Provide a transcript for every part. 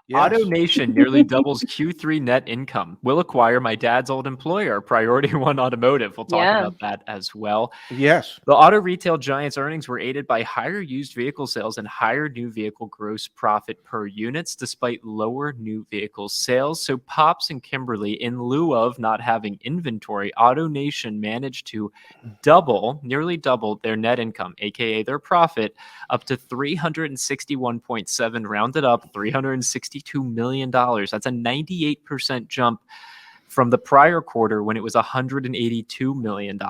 Yes. AutoNation nearly doubles Q3 net income. Will acquire my dad's old employer, Priority One Automotive. We'll talk Yeah. about that as well. Yes. The auto retail giants' earnings were aided by higher used vehicle sales and higher new vehicle gross profit per units, despite lower new vehicle sales. So Pops and Kimberly, in lieu of not having inventory, AutoNation managed to nearly double their net income, aka their profit, up to $361.7, rounded up $362 million. That's a 98% jump from the prior quarter when it was $182 million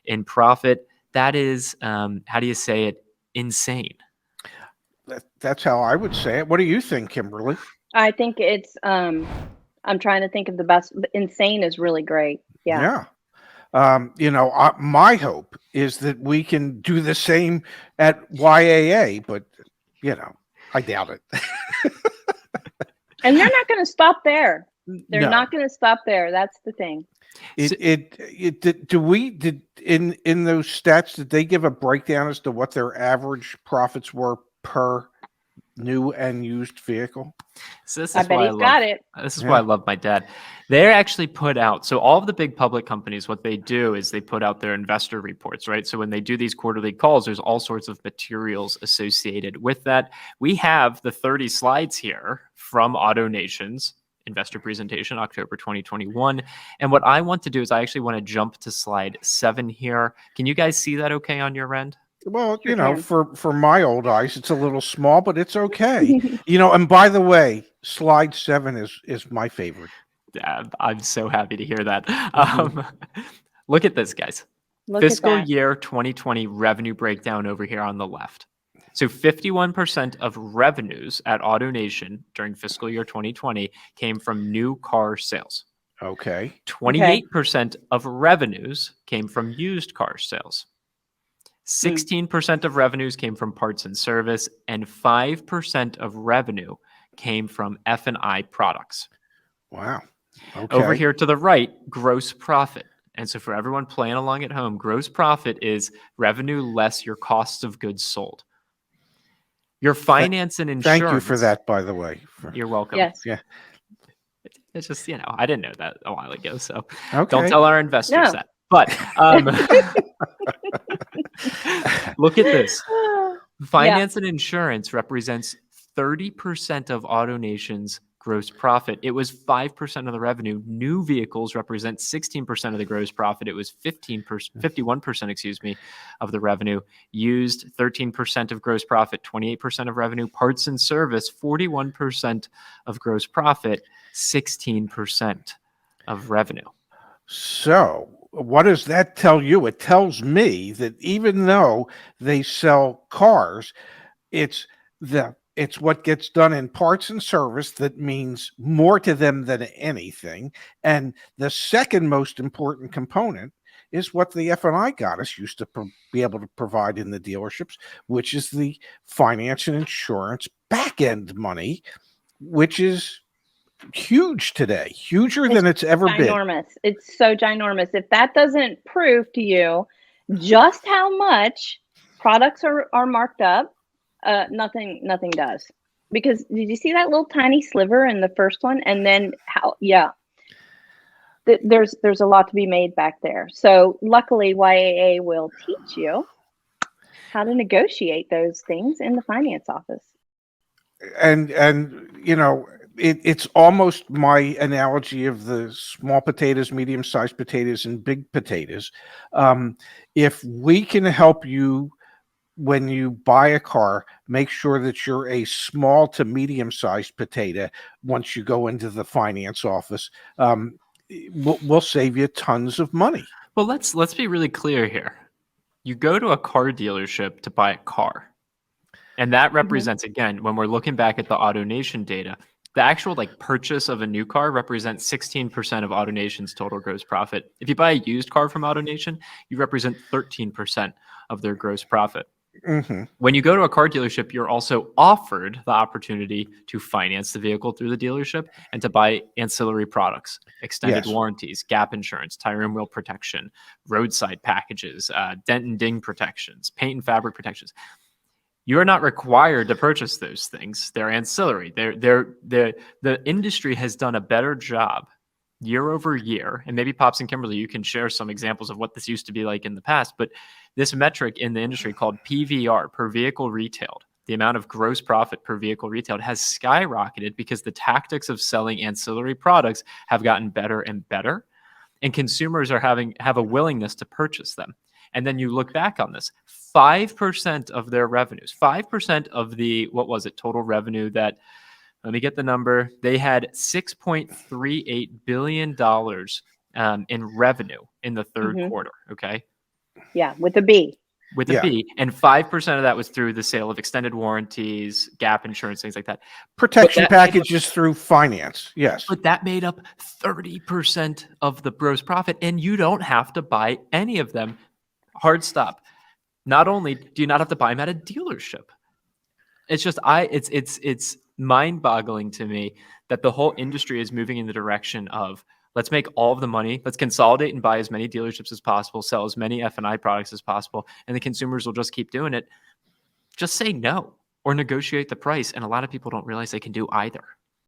in profit. That is, how do you say it? Insane. That's how I would say it. What do you think, Kimberly? I think it's I'm trying to think of the best. Insane is really great. Yeah. My hope is that we can do the same at YAA, but I doubt it. And they're not going to stop there. They're No. not going to stop there. That's the thing. In those stats, did they give a breakdown as to what their average profits were per new and used vehicle? So this is I bet he's got it. This is why I love my dad. They're actually put out. So all of the big public companies, what they do is they put out their investor reports, right? So when they do these quarterly calls, there's all sorts of materials associated with that. We have the 30 slides here from AutoNation's investor presentation, October 2021. And what I want to do is I actually want to jump to slide 7 here. Can you guys see that okay on your end? Well, Sure for my old eyes, it's a little small, but it's okay. And by the way, slide 7 is my favorite. I'm so happy to hear that. Look at this, guys. Look at Fiscal that. year 2020 revenue breakdown over here on the left. So 51% of revenues at AutoNation during fiscal year 2020 came from new car sales. Okay. 28% of revenues came from used car sales. 16% of revenues came from parts and service, and 5% of revenue came from F&I products. Wow. Okay. Over here to the right, gross profit. And so for everyone playing along at home, gross profit is revenue less your costs of goods sold. Your finance and insurance. Thank you for that, by the way. You're welcome. Yes. Yeah. It's just, I didn't know that a while ago. So Okay. don't tell our investors that. But look at this. Finance and insurance represents 30% of AutoNation's gross profit. It was 5% of the revenue. New vehicles represent 16% of the gross profit. It was 51%, of the revenue. Used, 13% of gross profit, 28% of revenue. Parts and service, 41% of gross profit, 16% of revenue. So what does that tell you? It tells me that even though they sell cars, it's what gets done in parts and service that means more to them than anything. And the second most important component is what the F&I goddess used to be able to provide in the dealerships, which is the finance and insurance back-end money, which is huge today, huger than it's ever been. Ginormous. It's so ginormous. If that doesn't prove to you just how much products are marked up, nothing does. Because did you see that little tiny sliver in the first one? And then there's a lot to be made back there. So luckily YAA will teach you how to negotiate those things in the finance office. And it's almost my analogy of the small potatoes, medium-sized potatoes, and big potatoes. If we can help you when you buy a car, make sure that you're a small to medium-sized potato once you go into the finance office, we'll save you tons of money. Well, let's be really clear here. You go to a car dealership to buy a car. And that represents, again, when we're looking back at the AutoNation data, the actual purchase of a new car represents 16% of AutoNation's total gross profit. If you buy a used car from AutoNation, you represent 13% of their gross profit. Mm-hmm. When you go to a car dealership, you're also offered the opportunity to finance the vehicle through the dealership and to buy ancillary products, extended warranties, gap insurance, tire and wheel protection, roadside packages, dent and ding protections, paint and fabric protections. You're not required to purchase those things. They're ancillary. The industry has done a better job year over year. And maybe Pops and Kimberly, you can share some examples of what this used to be like in the past. But this metric in the industry called PVR, per vehicle retailed, the amount of gross profit per vehicle retailed, has skyrocketed because the tactics of selling ancillary products have gotten better and better. And consumers are have a willingness to purchase them. And then you look back on this, 5% of their revenues, 5% of the, what was it, total revenue that, let me get the number, they had $6.38 billion in revenue in the third quarter, okay? Yeah, with a B. With a B. And 5% of that was through the sale of extended warranties, gap insurance, things like that. Protection packages through finance. Yes. But that made up 30% of the gross profit, and you don't have to buy any of them. Hard stop. Not only do you not have to buy them at a dealership, it's just it's mind-boggling to me that the whole industry is moving in the direction of, let's make all of the money, let's consolidate and buy as many dealerships as possible, sell as many F&I products as possible, and the consumers will just keep doing it. Just say no or negotiate the price, and a lot of people don't realize they can do either.